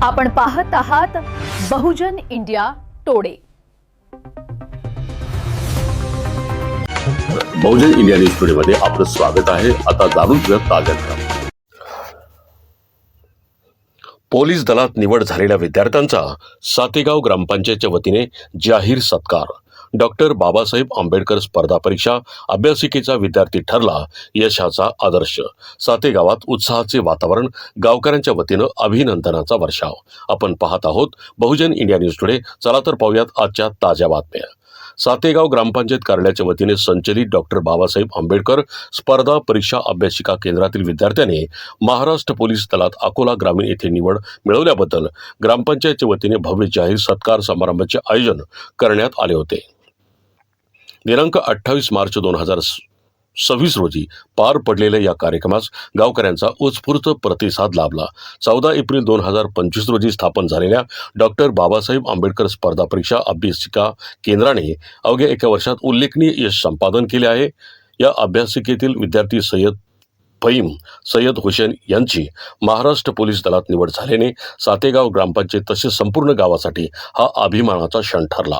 आपण पाहत आहात बहुजन इंडिया टोडे। बहुजन इंडिया न्यूज टुडे मध्ये आपलं स्वागत आहे। आता जाणून घेऊया ताज्या घडामोडी। पोलीस दलात निवड झालेल्या विद्यार्थ्यांचा सातेगाव ग्रामपंचायतच्या वतीने जाहीर सत्कार। डॉक्टर बाबासाहेब आंबेडकर स्पर्धा परीक्षा अभ्यासिकेचा विद्यार्थी ठरला, यशाचा आदर्श। सातेगावात उत्साहाचे वातावरण, गावकऱ्यांच्या वतीनं अभिनंदनाचा वर्षाव। आपण पाहत आहोत बहुजन इंडिया न्यूज टुडे। चला तर पाहूयात आजच्या ताज्या बातम्या। सातेगाव ग्रामपंचायत कार्यालयाच्या वतीने संचलित डॉक्टर बाबासाहेब आंबेडकर स्पर्धा परीक्षा अभ्यासिका केंद्रातील विद्यार्थ्याने महाराष्ट्र पोलीस दलात अकोला ग्रामीण येथे निवड मिळवल्याबद्दल ग्रामपंचायतच्या वतीने भव्य जाहीर सत्कार समारंभाचे आयोजन करण्यात आले होते। दिनांक 28 मार्च 2026 रोजी पार पडलेल्या या कार्यक्रमास गावकऱ्यांचा उत्स्फूर्त प्रतिसाद लाभला। 14 एप्रिल 2025 रोजी स्थापन झालेल्या डॉक्टर बाबासाहेब आंबेडकर स्पर्धा परीक्षा अभ्यासिका केंद्राने अवघ्या एका वर्षात उल्लेखनीय यश संपादन केले आहे। या अभ्यासिकेतील विद्यार्थी फहीम सय्यद हुसेन यांची महाराष्ट्र पोलीस दलात निवड झाल्याने सातेगाव ग्रामपंचायत तसेच संपूर्ण गावासाठी हा अभिमानाचा क्षण ठरला।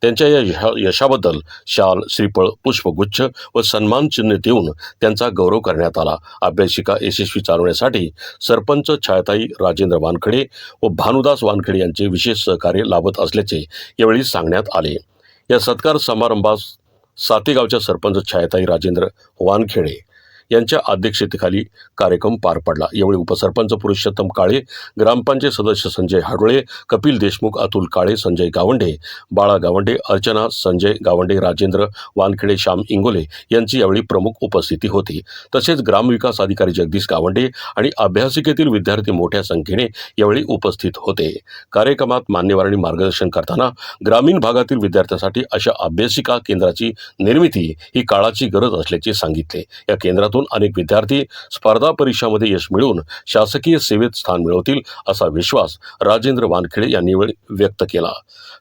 त्यांच्या या यशाबद्दल शाल, श्रीफळ, पुष्पगुच्छ व सन्मान चिन्ह देऊन त्यांचा गौरव करण्यात आला। अभ्यासिका यशस्वी चालवण्यासाठी सरपंच छायाताई राजेंद्र वानखेडे व भानुदास वानखेडे यांचे विशेष सहकार्य लाभत असल्याचे यावेळी सांगण्यात आले। या सत्कार समारंभास सातेगावच्या सरपंच छायाताई राजेंद्र वानखेडे यांच्या अध्यक्षतेखाली कार्यक्रम पार पडला। यावेळी उपसरपंच पुरुषोत्तम काळे, ग्रामपंचायत सदस्य संजय हाडोळे, कपिल देशमुख, अतुल काळे, संजय गावंडे, बाळा गावंडे, अर्चना संजय गावंडे, राजेंद्र वानखेडे, श्याम इंगोले यांची यावेळी प्रमुख उपस्थिती होती। तसेच ग्रामविकास अधिकारी जगदीश गावंडे आणि अभ्यासिकेतील विद्यार्थी मोठ्या संख्येने यावेळी उपस्थित होते। कार्यक्रमात मान्यवरांनी मार्गदर्शन करताना ग्रामीण भागातील विद्यार्थ्यांसाठी अशा अभ्यासिका केंद्राची निर्मिती ही काळाची गरज असल्याचे सांगितले। या केंद्रातून अनेक विद्यार्थी स्पर्धा परीक्षांमध्ये यश मिळवून शासकीय सेवेत स्थान मिळवतील असा विश्वास राजेंद्र वानखेडे यांनी व्यक्त केला।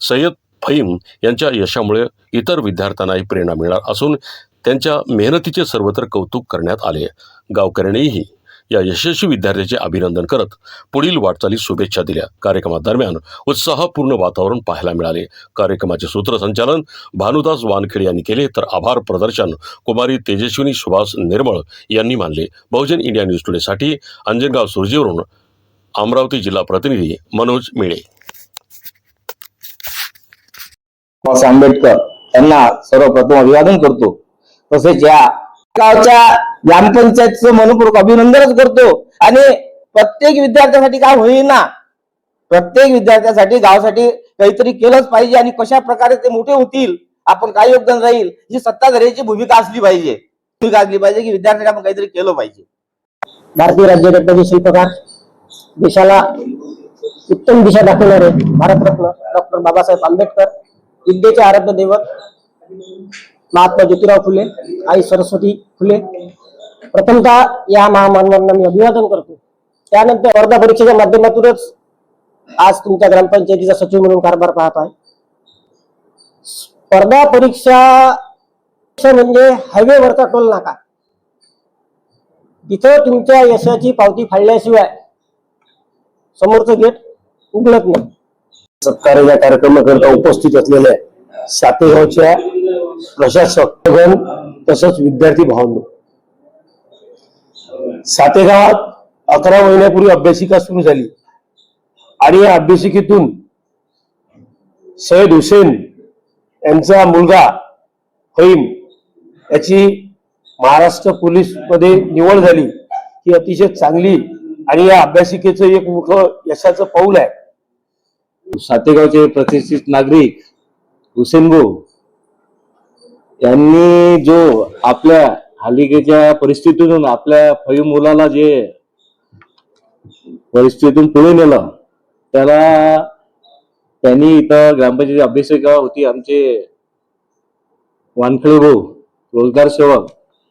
सय्यद फहीम यांच्या यशामुळे इतर विद्यार्थ्यांनाही प्रेरणा मिळणार असून त्यांच्या मेहनतीचे सर्वत्र कौतुक करण्यात आले। गावकऱ्यांनीही या यशस्वी विद्यार्थ्याचे अभिनंदन करत पुढील वाटचालीस शुभेच्छा दिल्या। कार्यक्रमादरम्यान उत्साहपूर्ण वातावरण पाहायला मिळाले। कार्यक्रमाचे सूत्रसंचालन भानुदास वानखेडे यांनी केले, तर आभार प्रदर्शन कुमारी तेजस्विनी सुभाष निर्मळ यांनी मानले। बहुजन इंडिया न्यूज टुडेसाठी अंजनगाव सुरजीवरून अमरावती जिल्हा प्रतिनिधी मनोज मिळे। आंबेडकर यांना सर्वप्रथम अभिवादन करतो। तसेच या गावच्या ग्रामपंचायतचं मनपूर्वक अभिनंदनच करतो आणि प्रत्येक विद्यार्थ्यासाठी काय होईना, प्रत्येक विद्यार्थ्यासाठी गावासाठी काहीतरी केलंच पाहिजे आणि कशा प्रकारे ते मोठे होतील, आपण काय योगदान राहील, ही सत्ताधाऱ्याची भूमिका असली पाहिजे की विद्यार्थ्यांनी आपण काहीतरी केलं पाहिजे। भारतीय राज्यघटनेचे शिल्पकार, देशाला उत्तम दिशा दाखवणारे भारतरत्न डॉक्टर बाबासाहेब आंबेडकर, विद्येचे आराध्य दैवत महात्मा ज्योतिराव फुले, आई सरस्वती फुले, प्रथमतः या महामानवांना मी अभिवादन करतो। त्यानंतर स्पर्धा परीक्षेच्या माध्यमातूनच आज तुमच्या ग्रामपंचायतीचा सचिव म्हणून कारभार पाहत आहे। स्पर्धा परीक्षा म्हणजे हायवेवरचा टोल नाका, तिथं तुमच्या यशाची पावती फाडल्याशिवाय समोरचं गेट उघडत नाही। सत्कार या कार्यक्रमाकरता उपस्थित असलेल्या सातेगावच्या प्रशासकगण तसंच विद्यार्थी भावांनो, सातेगावात 11 महिन्यापूर्वी अभ्यासिका सुरू झाली आणि या अभ्यासिकेतून सय्यद हुसेन यांचा मुलगा फहीम याची महाराष्ट्र पोलीस मध्ये निवड झाली ही अतिशय चांगली आणि या अभ्यासिकेचं एक मोठं यशाचं पाऊल आहे। सातेगावचे प्रतिष्ठित नागरिक हुसेन भाऊ यांनी जो आपल्या हालिकेच्या परिस्थितीतून आपल्या फहीम मुलाला जे परिस्थितीतून पुढे नेलं, त्याला त्यांनी इथं ग्रामपंचायत अभ्यासिका होती आमचे वानखेडे भाऊ रोजगार सेवक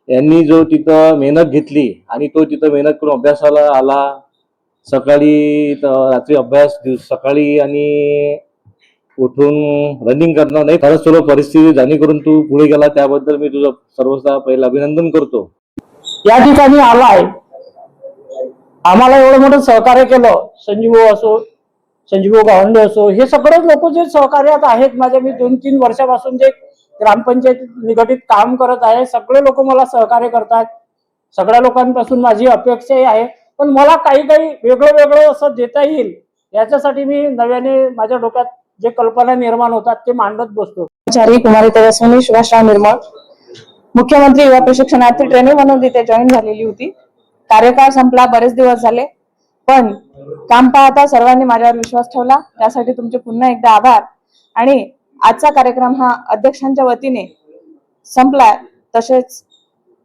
यांनी जो तिथं मेहनत घेतली आणि तो तिथं मेहनत करून अभ्यासाला आला। सकाळी रात्री अभ्यास, सकाळी आणि उठून रनिंग करणं नाही, खरंच सर्व परिस्थिती जाणी करून तू पुढे गेला, त्याबद्दल मी तुझं सर्वथा पहिलं अभिनंदन करतो। या ठिकाणी आलाय, आम्हाला एवढं मोठं सहकार्य केलं, संजीव असो, संजीव गावंडे असो, हे सगळेच लोक जे सहकार्यात आहेत माझ्या, मी 2-3 वर्षापासून जे ग्रामपंचायत निगडित काम करत आहे, सगळे लोक मला सहकार्य करतात. सगळ्या लोकांपासून माझी अपेक्षाही आहे, पण मला काही वेगळं वेगळं असं देता येईल याच्यासाठी मी नव्याने माझ्या डोक्यात जे कल्पना निर्माण होतात ते मांडत बसतो. कुमारी तेजस्विनी सुभाषराव निर्मळ, मुख्यमंत्री युवा प्रशिक्षणार्थी ट्रेनिंग म्हणून तिथे जॉईन झालेली होती. कार्यकाळ संपला, बरेच दिवस झाले, पण काम पाहता सर्वांनी माझ्यावर विश्वास ठेवला, त्यासाठी तुमचे पुन्हा एकदा आभार. आणि आजचा कार्यक्रम हा अध्यक्षांच्या वतीने संपला, तसेच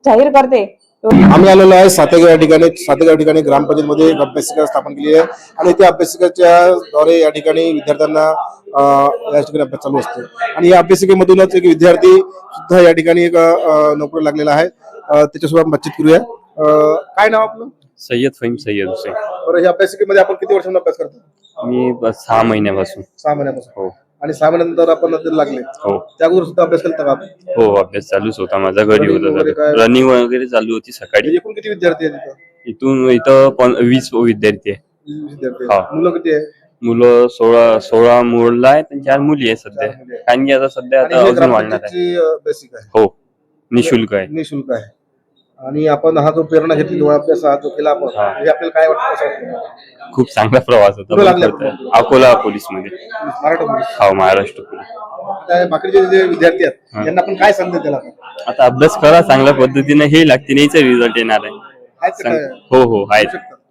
जाहीर करते. आम्ही आलेलो आहे सातेगाव या ठिकाणी ग्रामपंचायतमध्ये एक अभ्यासिका स्थापन केली आहे आणि त्या अभ्यासिकेच्या द्वारे या ठिकाणी विद्यार्थ्यांना या ठिकाणी अभ्यास चालू असतो. आणि या अभ्यासिकेमधूनच एक विद्यार्थी सुद्धा या ठिकाणी एक नोकरी लागलेला आहे, त्याच्यासोबत बातचीत करूया. काय नाव आपलं? सय्यद फहीम सय्यद हुसेन. बरं, या अभ्यासिकेमध्ये आपण किती वर्षांना अभ्यास करतो? मी 6 महिन्यापासून. 6 महिन्यापासून. हो. आणि 6 महिन्यानंतर आपण लागले. हो. त्या अगोदर सुद्धा अभ्यास केला का? हो, अभ्यास चालूच होता माझा, घरी Running वगैरे होता, काय? रनिंग वगैरे चालू होती सकाळी. एकूण किती विद्यार्थी आहेत इथं 20 विद्यार्थी आहे. विद्यार्थी हा. मुलं किती आहे? मुलं 16 मुलं आहेत आणि 4 मुली आहेत सध्या. 4 मुली आहेत. कारण की आता सध्या आणि आता हे अजून वाढणार आहे. ग्रामपंचायतची बेसिक आहे. हो, निशुल्क आहे. निशुल्क आहे. आणि आपण हा जो प्रेरणा घेतली किंवा अभ्यास हा जो केला आपण, हा. हे आपल्याला काय वाटतं? कसं वाटतं? खूप चांगला प्रवास कुठं लागलं होता. आपण? अकोला पोलीस मध्ये. मराठा पोलीस. हो, महाराष्ट्र पोलीस. आता बाकीचे जे विद्यार्थी आहेत हा. त्यांना आपण काय संदेश दिला? आता अभ्यास करा चांगल्या पद्धतीने, हे लागते नाहीच रिझल्ट येणार आहे. आहेत का काय? हो आहे,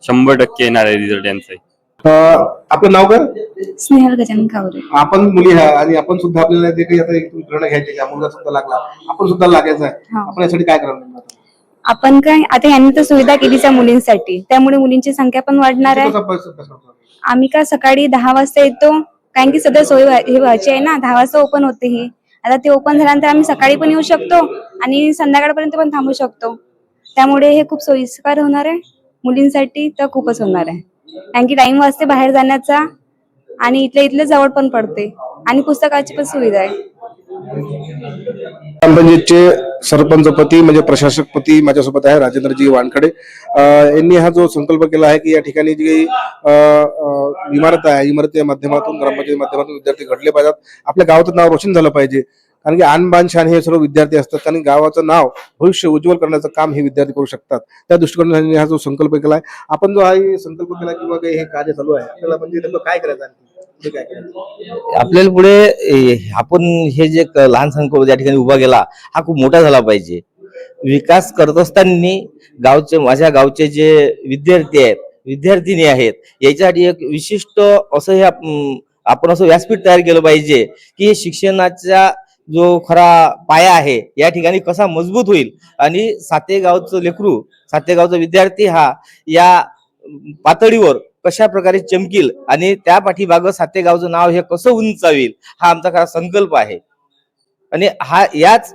100% येणार आहे रिझल्ट यांचा. आपलं नाव काय? स्नेहल गजानन कावरे. आपण मुली आहे आणि आपण सुद्धा आपल्याला जे काही आता एक प्रेरणा घ्यायची का मुलगा सुद्धा लागला, आपण सुद्धा लागायचं आहे, हा. आपण यासाठी काय करायला? आपण काय आता यांनी तर सुविधा केली त्या मुलींसाठी, त्यामुळे मुलींची संख्या पण वाढणार आहे. आम्ही काय सकाळी 10 वाजता येतो, कारण की सध्या सोय हे व्हायची आहे ना, 10 वाजता ओपन होते ही. आता ते ओपन झाल्यानंतर आम्ही सकाळी पण येऊ शकतो आणि संध्याकाळपर्यंत पण थांबू शकतो, त्यामुळे हे खूप सोयीस्कर होणार आहे मुलींसाठी, तर खूपच होणार आहे. कारण की टाइम वाजते बाहेर जाण्याचा आणि इथले जवळ पण पडते आणि पुस्तकाची पण सुविधा आहे. ग्रामपंचायतचे सरपंचपती म्हणजे प्रशासकपती माझ्यासोबत आहे, राजेंद्रजी वानखडे. यांनी हा जो संकल्प केला आहे की या ठिकाणी जी इमारत आहे, इमारतीच्या माध्यमातून, ग्रामपंचायती माध्यमातून विद्यार्थी घडले पाहिजेत, आपल्या गावाचं नाव रोशन झालं पाहिजे. कारण की आणबाण शान हे सर्व विद्यार्थी असतात, कारण गावाचं नाव भविष्य उज्ज्वल करण्याचं काम हे विद्यार्थी करू शकतात. त्या दृष्टिकोनाने हा जो संकल्प केला आहे, आपण जो हा संकल्प केला किंवा काही हे कार्य चालू आहे, आपल्याला म्हणजे नेमकं काय करायचं आहे? काय करायचं आपल्याला पुढे आपण हे जे लहान संकल्प या ठिकाणी उभा केला हा खूप मोठा झाला पाहिजे. विकास करत असताना माझ्या गावचे जे विद्यार्थी आहेत, विद्यार्थिनी आहेत, याच्यासाठी एक विशिष्ट असं हे आपण असं व्यासपीठ तयार केलं पाहिजे की शिक्षणाचा जो खरा पाया आहे या ठिकाणी कसा मजबूत होईल आणि सातेगावचं लेकरू, सातेगावचा विद्यार्थी हा या पातळीवर कशा प्रकारे चमकील आणि त्या पाठीमागं सातेगावचं नाव हे कसं उंचावेल, हा आमचा खरा संकल्प आहे. आणि हा याच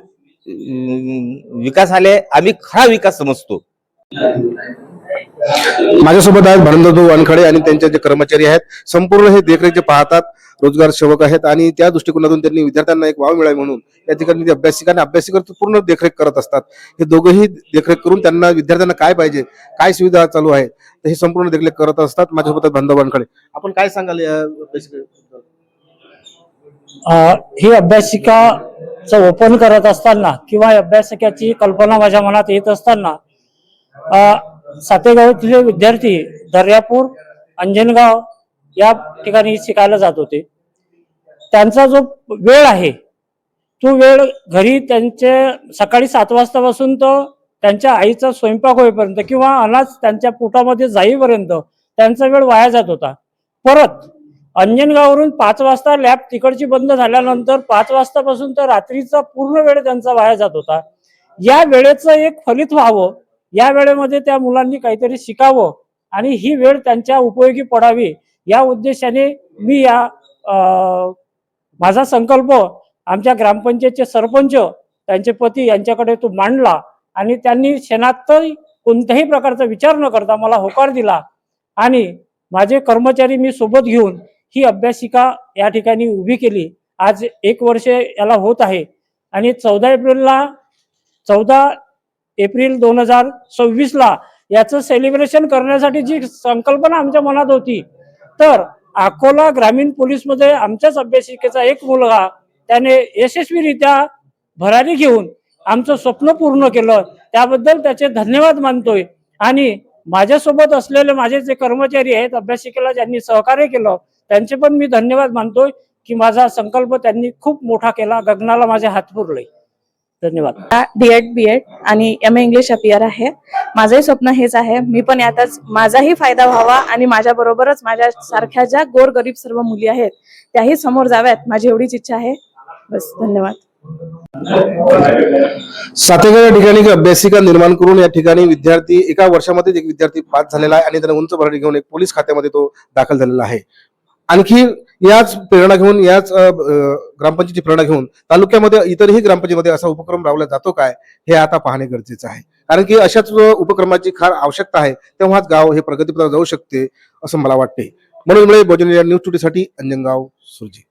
विकासाले आम्ही खरा विकास समजतो. माझ्यासोबत आहेत भरंदू वानखडे आणि त्यांचे जे कर्मचारी आहेत, संपूर्ण हे देखरेख जे पाहतात, रोजगार सेवक आहेत आणि त्या दृष्टिकोनातून त्यांनी विद्यार्थ्यांना एक वाव मिळावी म्हणून या ठिकाणी अभ्यासिका आणि अभ्यासिका पूर्ण देखरेख करत असतात. हे दोघंही देखरेख करून त्यांना विद्यार्थ्यांना काय पाहिजे, काय सुविधा चालू आहे, हे संपूर्ण देखरेख करत असतात. माझ्यासोबत आहेत भरंदू वानखडे. आपण काय सांगाल या अभ्यासिकेबद्दल? ही अभ्यासिकाचं ओपन करत असताना किंवा अभ्यासिकाची कल्पना माझ्या मनात येत असताना सातेगावातले विद्यार्थी दर्यापूर, अंजनगाव या ठिकाणी शिकायला जात होते. त्यांचा जो वेळ आहे तो वेळ घरी त्यांचे सकाळी 7 वाजतापासून तर त्यांच्या आईचा स्वयंपाक होईपर्यंत किंवा अनाज त्यांच्या पोटामध्ये जाईपर्यंत त्यांचा वेळ वाया जात होता. परत अंजनगाववरून 5 वाजता लॅब तिकडची बंद झाल्यानंतर 5 वाजतापासून तर रात्रीचा पूर्ण वेळ त्यांचा वाया जात होता. या वेळेचं एक फलित व्हावं, या वेळेमध्ये त्या मुलांनी काहीतरी शिकावं आणि ही वेळ त्यांच्या उपयोगी पडावी या उद्देशाने मी माझा संकल्प आमच्या ग्रामपंचायतचे सरपंच, त्यांचे पती यांच्याकडे तो मांडला आणि त्यांनी क्षणात कोणत्याही प्रकारचा विचार न करता मला होकार दिला आणि माझे कर्मचारी मी सोबत घेऊन ही अभ्यासिका या ठिकाणी उभी केली. आज 1 वर्ष याला होत आहे आणि 14 एप्रिल 2026 याचं सेलिब्रेशन करण्यासाठी जी संकल्पना आमच्या मनात होती, तर अकोला ग्रामीण पोलीसमध्ये आमच्याच अभ्यासिकेचा एक मुलगा त्याने यशस्वीरित्या भरारी घेऊन आमचं स्वप्न पूर्ण केलं, त्याबद्दल त्याचे धन्यवाद मानतोय. आणि माझ्यासोबत असलेले माझे जे कर्मचारी आहेत अभ्यासिकेला ज्यांनी सहकार्य केलं त्यांचे पण मी धन्यवाद मानतोय की माझा संकल्प त्यांनी खूप मोठा केला, गगनाला माझे हात पुरले. धन्यवाद. D.Ed. B.Ed. आणि M.A. इंग्लिश अपियर आहे. माझंही स्वप्न हेच आहे, मी पण यातच माझाही फायदा व्हावा आणि माझ्या बरोबरच माझ्या सारख्या ज्या गोरगरीब सर्व मुली आहेत त्याही समोर जाव्यात, माझी एवढीच इच्छा आहे. बस, धन्यवाद. सातेगाव या ठिकाणी एक अभ्यासिका निर्माण करून या ठिकाणी विद्यार्थी एका वर्षामध्ये एक विद्यार्थी पास झालेला आहे आणि त्याने उंच भरारी घेऊन एक पोलीस खात्यामध्ये तो दाखल झालेला आहे. आणखी याच प्रेरणा घेऊन याच ग्रामपंचायतीची प्रेरणा घेऊन तालुक्यामध्ये इतरही ग्रामपंचायतीमध्ये असा उपक्रम राबवला जातो काय हे आता पाहणे गरजेचं आहे. कारण की अशाच उपक्रमाची फार आवश्यकता आहे, तेव्हाच गाव हे प्रगतीपथावर जाऊ शकते असं मला वाटते. म्हणून बहुजन न्यूज टुडेसाठी अंजनगाव सुरजी.